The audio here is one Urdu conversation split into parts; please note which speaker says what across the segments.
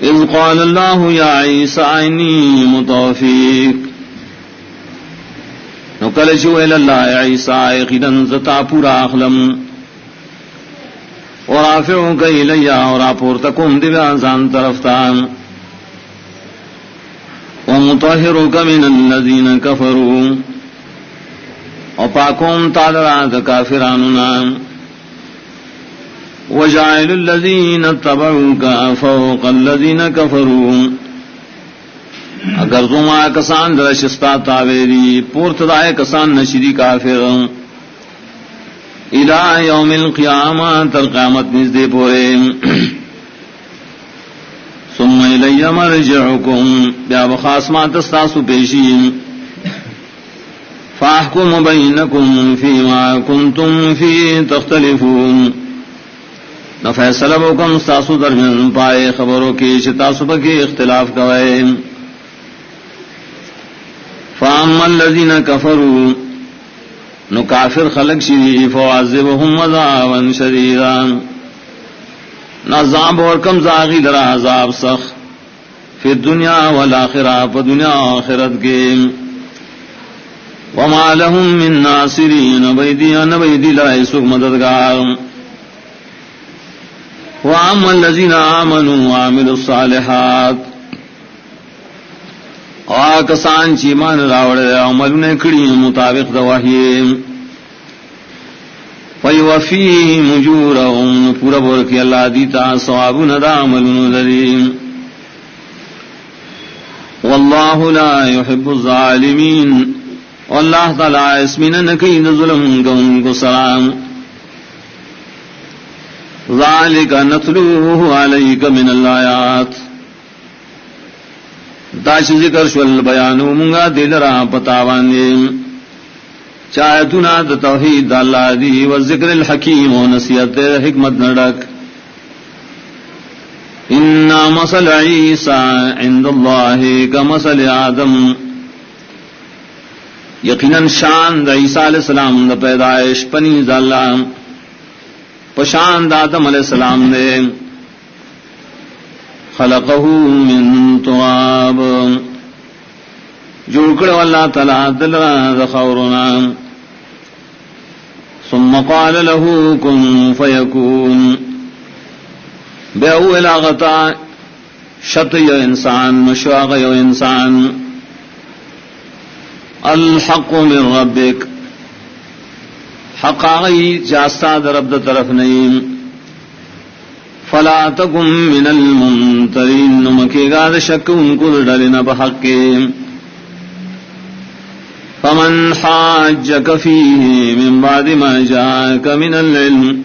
Speaker 1: اذ قال اللہ یا عیسی انی متوفیک نو کلچو اللہ عیسی یقیناً زتا پورا اخلم ورافعوک الی اور اپورتکم دیوانزان طرفتان ومطہروک من الذین کفروا وپاکوم تعالی کافراننا وجعل الذین اتبعوک فوق الذین کفروا اگر زما کسان درشستا تاویری پورتدائے کسان نشری کافر الى یوم القیامہ تر قیامت نزدے پورے ثم الی مرجعکم بیا بخاسمات استاسو پیشیم فاحکم بینکم فیما کنتم فی تختلفون نہ فیصلہ بکم ستاسو درمیان پائے خبروں کی شتاسو پکی اختلاف کوئے فاما الذین کفروا نو کافر خلق شری فعذبهم عذابا شدیدا نعذاب اور کم زاغی درا عذاب سخ فی الدنیا والآخرہ پا دنیا آخرت کے وما لهم من ناصرین نبیدی لائسوک مددگار وَأَمَّا الَّذِينَ آمَنُوا وَعَمِلُوا الصَّالِحَاتِ آکسان چیمان راوڑے عملنے کڑی مطابق دواہی فَيُوَفِّيهِمْ أُجُورَهُمْ پورا بورکی اللہ دیتا ثوابون دا عملون لریم واللہ لا يحب الظالمین واللہ تعالی اسمین نکید ظلم گون کو سلام ذالک نتلوہ علیک من الآیات داش ذکر شول بیانو منگا دل را پتاواندے چاہتنا دا توحید دا اللہ دی و ذکر الحکیم و نصیحت حکمت نڈک انا مثل عیسیٰ عند اللہ کا مثل آدم یقیناً شان دا عیسیٰ علیہ السلام دا پیدائش پنیز اللہ پشان آدم علیہ السلام نے خلقہ من تراب جوڑکڑ اللہ تعالی دلرا دخورنا ثم قال له کن فیکون بے اولا غطا شط یو انسان مشواغ یو انسان الحق من ربک حق آغی جاستا در رب طرف نہیں فلا تکم من الممترین نمکی گاد شک ان کو ڈلنا بحق فمن حاجک فیہ من بعد ما جاک من العلم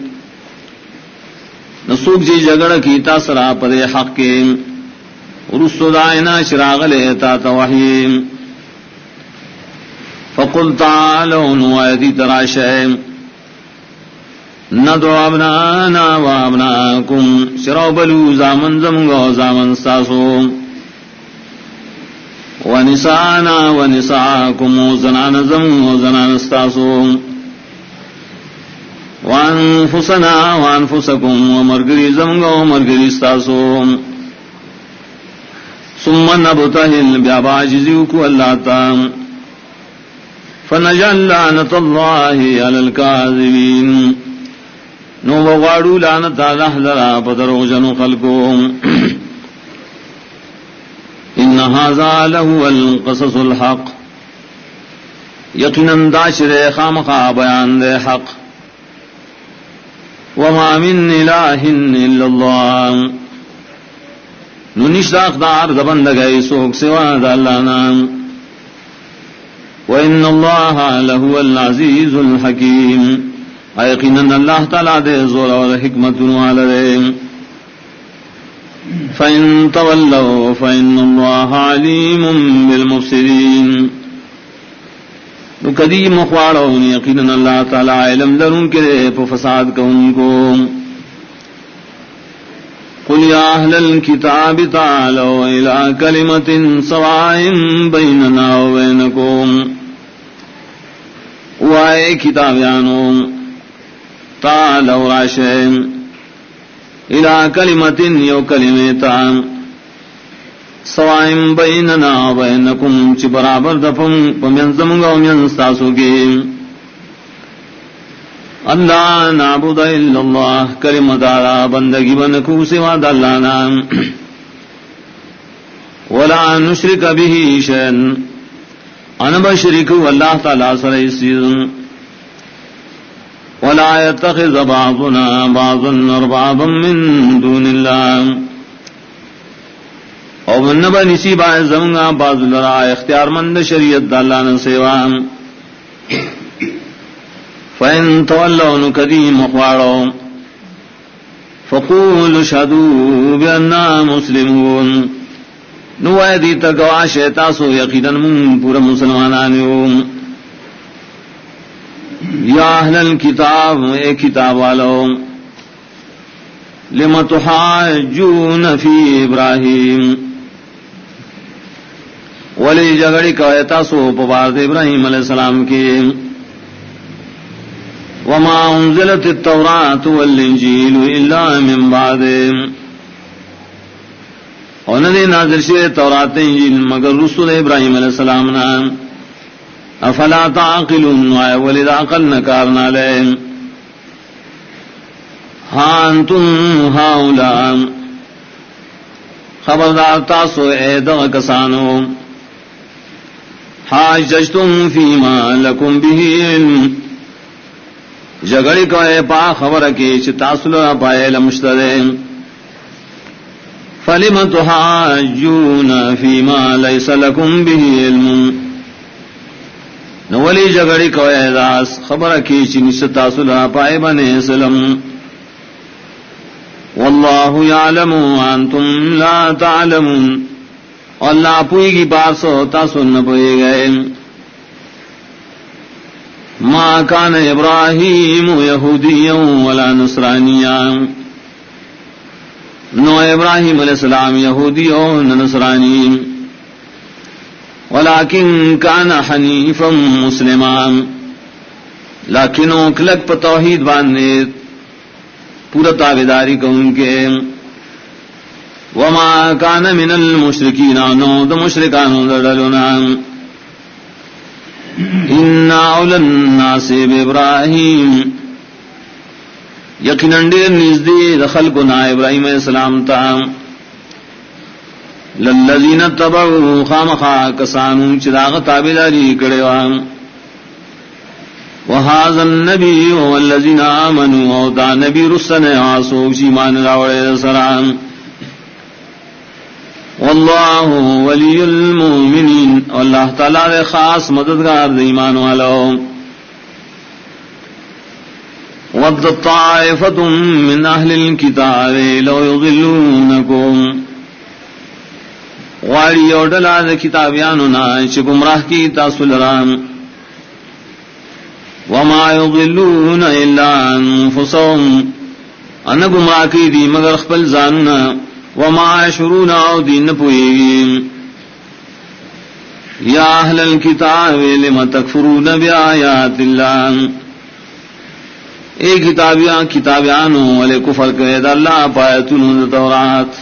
Speaker 1: نسوک جی جگڑ کی تاثرہ پر حق کے رسو دائنا چراغ لیتا توحیم فقل تعالوا نوائدی تراشیم ندعو ابنانا و ابناکم شرو بلو زامن زمگو زامن ساسو و نسانا و نساکم و زنان زمگو زنان ستاسو و انفسنا و انفسکم و مرگری زمگو مرگری ستاسو ثم نبتہل بیاباجزیو کو اللہ تام فنجعل لعنت اللہ علی الکاذبین نو وغاڑو لعنت اللہ لرا پدرو جنو خلقو ان ھذا لہو القصص الحق یقیناً داشر خامخا بیان دے حق وما من الہ الا اللہ نو نشتاق دار دبندگئی سوک سوا دا اللہ نام وَإِنَّ اللَّهَ لَهُوَ الْعَزِيزُ الْحَكِيمُ یقیناً اللہ تعالیٰ دے زور اور حکمت والے فَإِن تَوَلَّوْا فَإِنَّ اللَّهَ عَلِيمٌ بِالْمُفْسِدِينَ نو قدیم اخوارون یقیناً اللہ تعالیٰ علم لرون کے پو فساد کا ان کو قُلْ يَا أَهْلَ الْكِتَابِ تَعَالَوْا إِلَىٰ كَلِمَةٍ سَوَاءٍ بَيْنَنَا وَبَيْنَكُمْ وائے کتابیانوں تعالوا راشیم الى کلمتن یو کلمیتا سوائم بیننا بینکم چی برابر دفم پمین زمگا ومین ستاسو کے اللہ نعبد الا اللہ کلمہ دارا بندگی بنکو سوا دلانا ولا نشرک به شیئا ان بشرک واللہ تعالی سرائسیز ولا يتخذ بعضنا بعضا اربابا من دون اللہ او منبا نسی باعث زمگا بعض لرا اختیار مند شریعت دالانا سیوان فَإِن تَوَلَّوْا نُكَدِيمُ مُخْوَارُوا فَقُولُوا اشْهَدُوا بِأَنَّا مُسْلِمُونَ نوائے دیتا گواش تاسو یقیدن من پورا مسلمانانیو یا اہل الکتاب اے کتاب والو لِمَ تُحَاجُّونَ فِي إِبْرَاهِيمَ ولی جگڑی کوئے تاسو پبارد ابراہیم علیہ السلام کی وما انزلت التوراة والانجیل الا من بعد وندی نازل شے تورات انجیل مگر رسول ابراہیم علیہ السلام نام افلا تعقلون ولد عقل نکارنا لے ہاں انتم ہاولا خبردار تاسو اے دغ کسانو حاججتم فیما لکم به علم جگڑی کو اے پا خبر کی چتاسل پائے لمشترے فلم تحاجون فیما لیس لکم به علم نولی جگڑی کو اے داس خبر کی چتاسل پائے بنے سلم واللہ یعلم وانتم لا تعلمون اللہ پوئی کی بات سو تاسو نہ پوئے گئے ما کان ابراہیم یہودیا ولا نصرانیا نو ابراہیم علیہ السلام یہودی نہ نصرانی ولکن کان حنیفا مسلما لیکن کلک پر توحید باندھے پورا تابعداری کو ان کے وما کان من المشرکین نو د مشرکانو دڑلونا ان اول الناس بابراہیم یقیناً دیر نزدی دخل کو نا ابراہیم علیہ السلام تا للذین تبعوا خامخا کسانو چراغ تابعداری کڑے وام وهذا النبی والذین آمنوا او دا نبی رسن آسو شیمان راوڑے سرام واللہ ولی المؤمنین اللہ تعالیٰ دے خاص مددگار دے ایمان والو ود طائفۃ من اہل الکتاب لو یضلونکم غاڑی اوڈلا دے کتابیانو نا چھ گمراہ کی تاسو لرام وما یضلون الا انفسهم ان گمراہ کی دی مگر خپل ځانونه وما يشعرون او دین پوئیم یا اہل الکتاب لم تکفرون بآیات اللہ اے کتابیانو والے کفر کرے دا اللہ پایتون تورات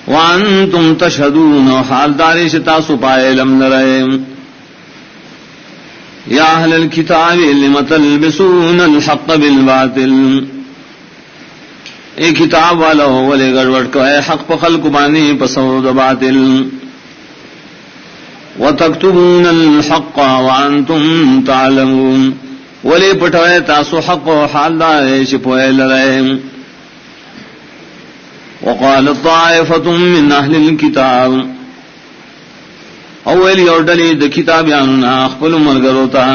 Speaker 1: وانتم تشہدون حال داری شتاسو پائے لم لرئے یا اہل الکتاب لم تلبسون الحق بالباطل ایک کتاب والا ہو ولے گڑوڑ کو اے حق پا خلق بانی پسود باطل وتکتبون الحق وانتم تعلمون ولے پٹوئے تاسو حق و حال دارے شپوئے لرائے وقال طائفة من اہل الكتاب اولی اوڈلی دا کتابیاننا اخبر مرگروتا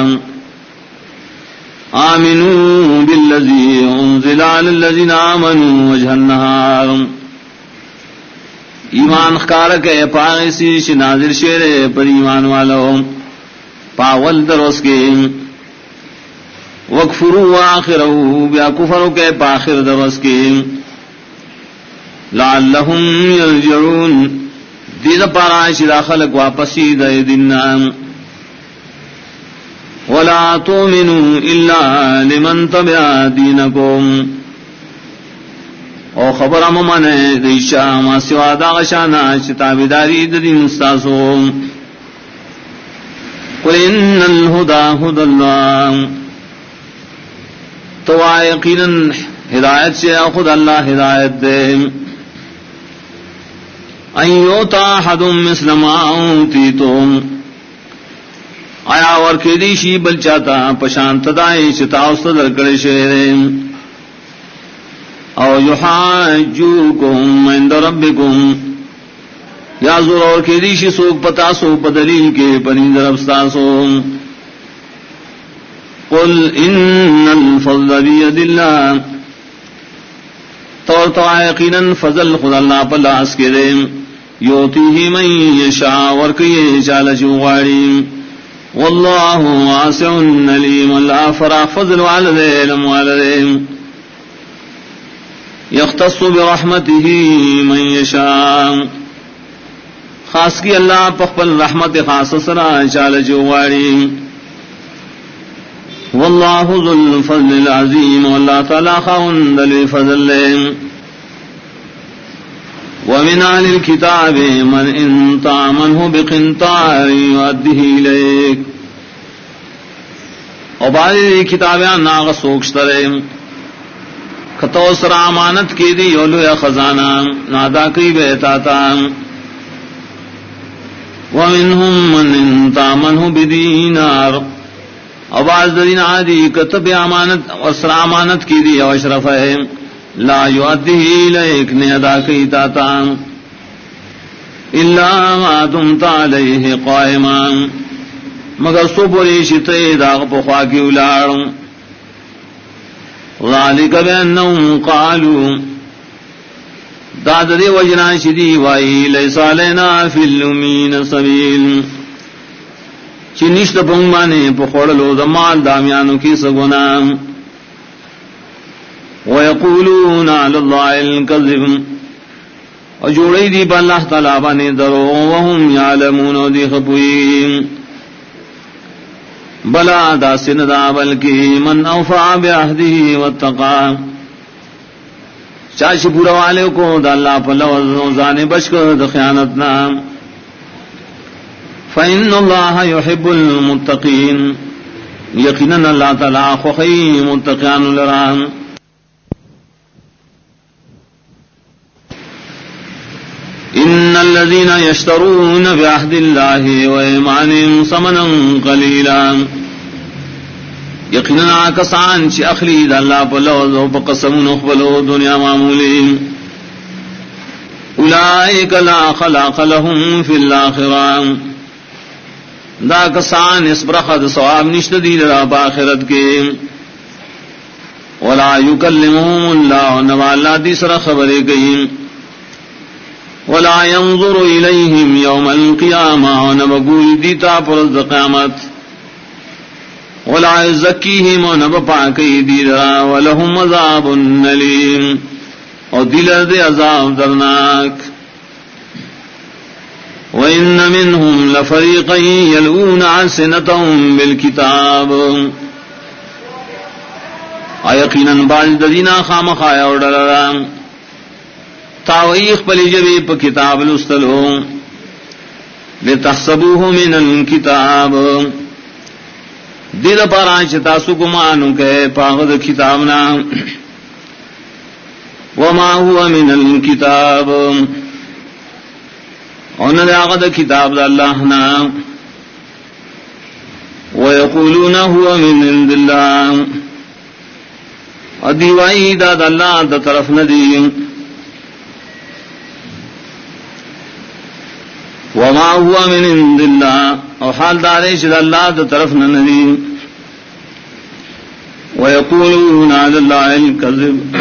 Speaker 1: آمنوا بالذی انزل علی الذین آمنوا وجہ النہار ایمان خکارک اے پاغیسی شنازر شیر پر ایمان والو پاول دروس کے وکفروا آخرہو بیا کفرو کے پاخر دروس کے لعلہم یرجعون دید پارائش داخلق واپسی دے دنام ولا تؤمنوا الا لمن تبع دینکم او خبر اممانے دیشا ما سوا دا غشانا چتابداری دین استاسو قل ان الہدا ہد اللہ تو یقینا ہدایت سے خود اللہ ہدایت دے ان یوتا احد مثل ما اوتیتم آیا ورکی دیشی بل چاہتا پشانت دائی چتاوست درکڑی شہرے او یحاجوکم عند ربکم یا ضرور کی دیشی سوک پتاسو بدلیل کے پنید ربستاسو قل ان الفضل بید اللہ تو یقینا فضل خدا اللہ پلاس کے دے یوتیہ من یشاء ورکیے چالچ غاڑی واللہ واسع علیم اللہ فراغ فضل والدے علم والدے یختص برحمته من یشاء خاص کی اللہ پخپل رحمت خاص سرا چالچ غاڑی واللہ ذو الفضل العظیم واللہ تعالی خاوند الفضل ومن اہل الكتاب من ان تعمنه بقنطار يؤديه اليك اور بعض کتابیاں ناغ سوکشترے کتو سر امانت کی دی یولو یا خزانہ نادا کی بیتاتا ومنهم من ان تعمنه بدینار اور بعض دین عادی کتب امانت اور سر امانت کی دی او اشرف ہے لا یؤدیہ الیک نے ادا کی تاتا الا ما دمت علیہ قائما مگر سو بولی شتے داغ پخوا کی اولار ذالک بانہم قالوا داد دی وجنا شدی وائی لیس علینا فی الامین سبیل چنشت پنگمانے پخوڑلو دمال دامیانو کی سگونا وَيَقُولُونَ عَلَى اللَّهِ الْكَذِبُ وَجُوڑی دی پا اللہ تعالیٰ بانے درو وَهُمْ يَعْلَمُونَ دی خبوئیم بلا دا سندا بلکی من اوفا بعہدہ واتقا چاچ پورا والے کو دا اللہ پا لوزان بشکر دا خیانتنا فَإِنَّ اللَّهَ يُحِبُّ الْمُتَّقِينَ یقیناً اللہ تعالیٰ خوخی متقیان لران ان الذين يشترون بعهد الله وايمانهم ثمنا قليلا یقینا کسان چ اخلی د الله په لوز او په قسم نخبلو دنیا معمولی اولئک لا خلاق لهم في الاخره دا کسان اس برخد ثواب نشته دی در اخرت کې ولا يكلمهم الله ولا دی سره خبرې کوي ولا ينظر إليهم يوم القيامة ونبقول ديتا پرز قیامت ولا يزكيهم ونبقاكي ديرا ولهم عذاب أليم ودل دي عذاب درناك وإن منهم لفريقا يلؤون ألسنتهم بالكتاب يقينا بعد دينا خامخايا ودلرا تاویخ پلی جبی پا کتاب لستلو لتحسبوه من الكتاب دید پارانچ تاسو کمانو کے پاغد کتابنا وما هو من الكتاب انہا داغد کتاب دا اللہ نا ویقولون هو من عند اللہ ادیوائی دا اللہ دا طرف ندیم وما هو من عند الله او حال دارے چھ اللہ دا طرف نندی ويقولون على الله الكذب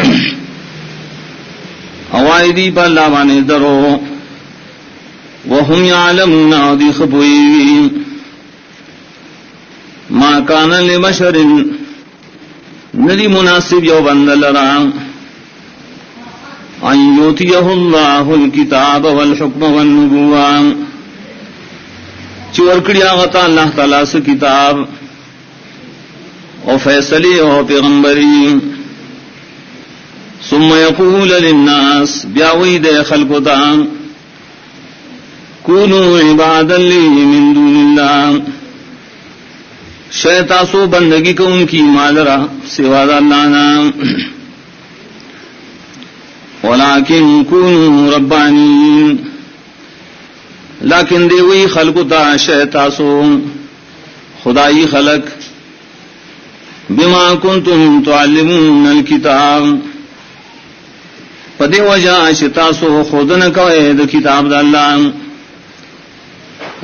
Speaker 1: اوائدی پا اللہ بانے درو وهم يعلمون عدی خبوئی ما كان لبشر ندی مناسب یو بند لرا ان یوتیہ اللہ الکتاب والحکم والنبوان چورکڑی آغتا اللہ تعالیٰ سے کتاب او فیصلی او پیغمبری ثم يقول للناس بیاوی دے خلقتا کونوا عبادا لی من دون اللہ شیطاسو بندگی کو ان کی مالرا سوا اللہ نام ولیکن کونوا ربانین لیکن دیوی خلقتا شیطاسو خدائی خلق بما کنتم تعلمون الکتاب پدی وجہ شتاسو خودن کوئے کتاب دا اللہ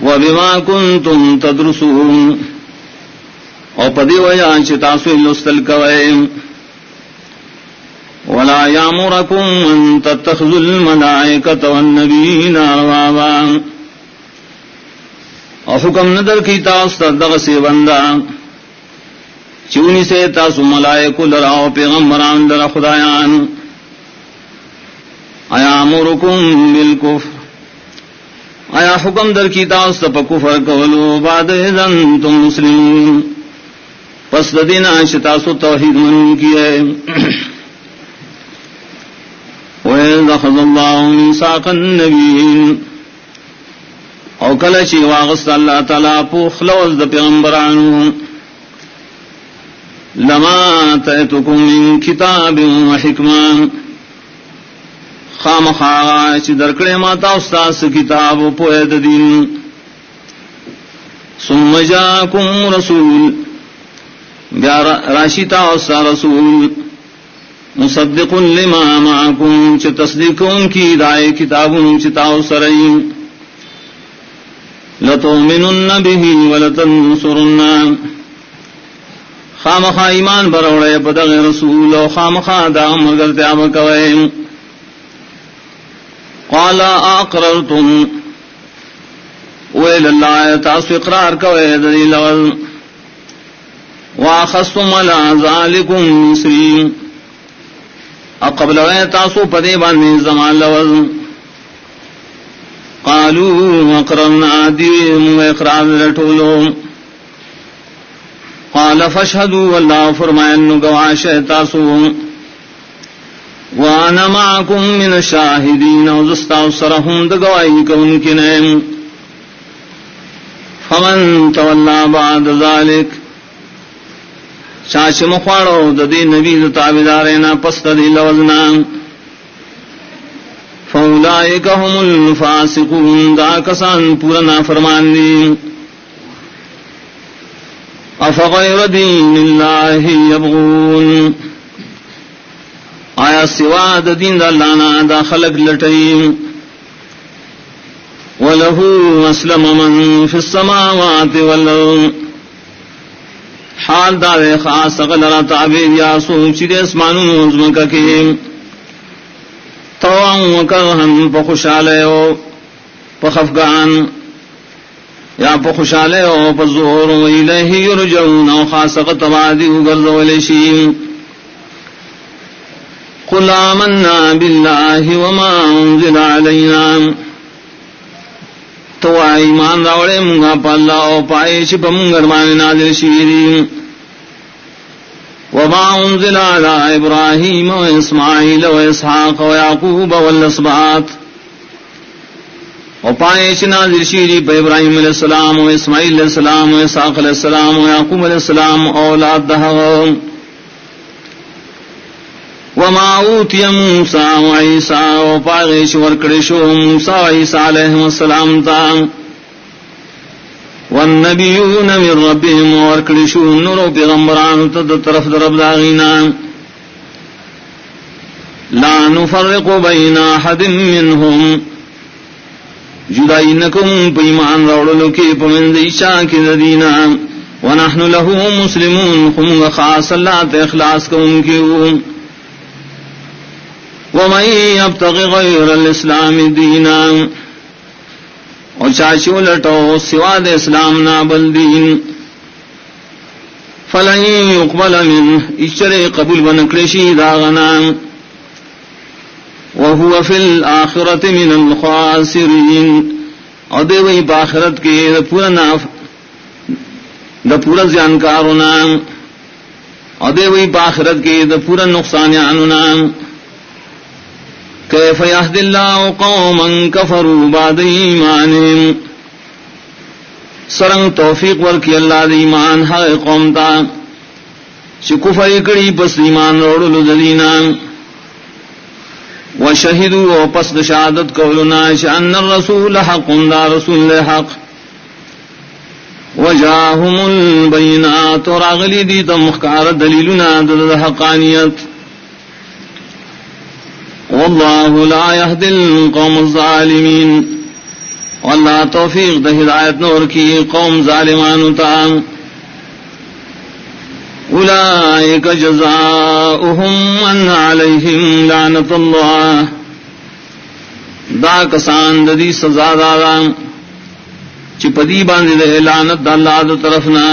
Speaker 1: وبما کنتم تدرسون اور پدی وجہ شتاسو لستل کوئے ولا یامرکم ان تتخذوا الملائکۃ والنبیین اربابا اور حکم ندر کی تاسو دغ سے بندہ چونی سے تاسو ملائکو لراؤ پیغمبران لرا خدایان ایامرکم بالکفر آیا حکم در کی تاسو پا کفر کولو بعد اذن تم مسلمون پس دینا شتاسو توحید من کیے وَإِذْ أَخَذَ اللَّهُ مِيثَاقَ النَّبِيِّينَ او کلچی واغست اللہ تعالی پوخ لوز دا پیغمبرانو لما آتیتکم من کتاب و حکمان خام خواہ چی درکڑے ماتا استاس کتاب و پوید دین ثم جاکم رسول بیا راشتا استا رسول مصدق لما معکم چی تصدیقون کی دائی کتابون چی تاو سرئی لتؤمنن به ولتنصرن خامخا ایمان بروڑے پدغ رسول و خامخا دا مگر تیاب کوئے قال اقررتم ویل اللہ تاسو اقرار کوئے دلی لغل واخستم علی ذالکم مصری اقبل وی تاسو پدے باندې زمان لغل قالوا اقررنا دیم و اقرار لٹولو قال فاشهدوا والله فرمائن گواش تاسو وانا معكم من الشاهدين وزستاثرهم دگوائی کون کنے فمن تولى بعد ذلك چاچ مخواڑو ددی نبی تابدارینا پس ددی لوزنا فاولئک هم الفاسقون دا کسان پورا فرمان دی افغیر دین اللہ یبغون آیا سوا دا دین دا لانا دا خلق لٹیم وَلَهُ أَسْلَمَ مَن فِي السَّمَاوَاتِ وَالْأَرْضِ حال دا دے خاص غلر تعبیر یا سوچی دے اسمانون عظمکہ کے طوعاً وکرہن پا خوشالے ہو پا خفگان یا پا خوشالے ہو پا زور و الیہ یرجعون و خاصق تبادی گرز ولیشیم قل آمنا باللہ وما انزل علینا تو ایمان راوڑے منگا پا اللہ و پائے چپا منگر مانے نازل شیرین وما انزل على ابراہیم و اسماعیل و اسحاق و یعقوب والاسباط و پائے چ نازل شیری پا ابراہیم علیہ السلام و اسماعیل علیہ السلام و اسحاق علیہ السلام و یعقوب علیہ السلام اولاد دہغ وما اوتی موسیٰ و عیسیٰ و پاغیش ورکڑشو موسیٰ و عیسیٰ علیہ السلام تا والنبیون من ربهم ورکڑشو نورو پیغمبران تد طرف درب داغینا لا نفرق بین احد منهم جدائنکم پیمان روڑلو کی پمند عیشا کی ندینا ونحن له مسلمون خمگ خاص اللہ تے اخلاص کو ان کیوں ومن يبتغ غير الاسلام دینا اور چاچو لٹو سوا دے اسلام نا بل دین فلن يقبل منه اشترے قبول بنکرشی داغنا وهو في الآخرة من الخاسرین اور دے وہی باخرت کے دا پورا زیانکارونا اور دے وہی باخرت کے دا پورا نقصانیانونا كيف يهدي الله قوما كفروا بعد إيمانهم سرنگ توفیق ورکی اللہ دی ایمان ہر قوم تا چی کفر کری پس ایمان روڑلو دلینا وشہدوا و پس شہادت قولنا شأن الرسول حق دا رسول حق وجاہم البینات اور اغلی دی تمخکار دلیلنا دد حقانیت واللہ لا يهدي القوم الظالمین واللہ توفیق دا ہدایت نور کی قوم ظالمان تا اولئک جزاؤہم ان علیہم لعنت اللہ دا کسان دا دی سزا دادا چپدی باندی دے لعنت دا اللہ دا طرفنا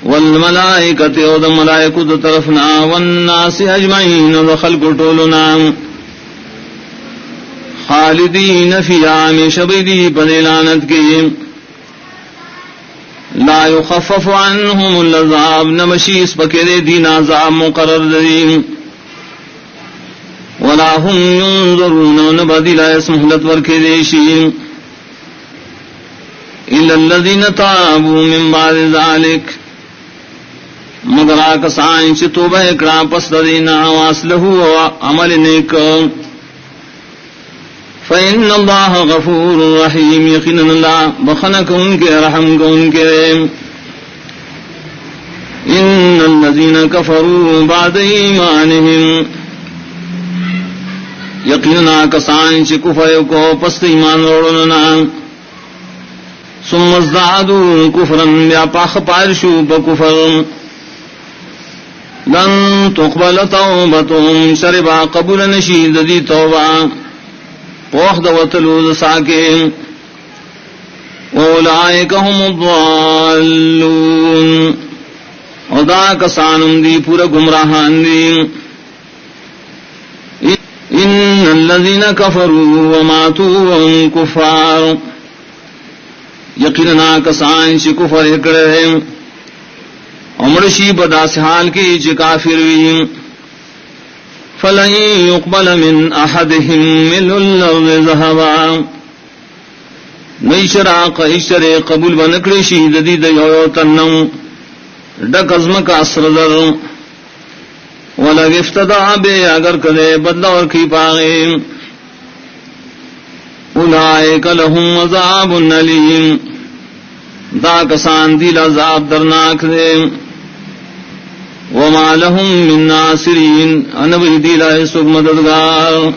Speaker 1: والملائکت او دا ملائکو دا طرفنا والناس اجمعین دا خلق طولنا خالدین فیہا ہمیشہ بیدی پدی لعنت کی لا یخفف عنہم العذاب نمشیس پکرے دین عذاب مقرر دین ولا هم ينظرون نبدی لا اسمحلت ورکے دیشی الا الذین تابوا من بعد ذلك مگر آکسان چی توبہ اکڑا پس دینا واسلہو عمل نیک فإن اللہ غفور رحیم یقینا اللہ بخنک ان کے رحم کو ان کے ان الذین کفروا بعد ایمانہم یقینا کسان چی کفر کو پس ایمان روڑنا ثم ازدادوا کفرا بیا پاخ پارشو بکفر لن تقبل توبتهم شربا قبول نشید دی توبہ پوخ دوتلو ساکے اولئک هم الضالون ادا کسانم دی پورا گمراہان دی ان الذین کفروا وماتوا وهم کفار یقینا کسان چی کفر کرے عمرشی بداس حال کی چی کافر وی فلن يقبل من احدهم ملء الارض ذهبا نیشراق اشترے قبول بنکڑی شید دی دیو تنم ڈک ازمک اسردر ولگ افتدع بے اگر کدے بدلور کی پاغے اولئک لهم عذاب علیم دا کسان دیل عذاب درناک دے وما لهم من ناصرین انبی دیل ایسوک مددگار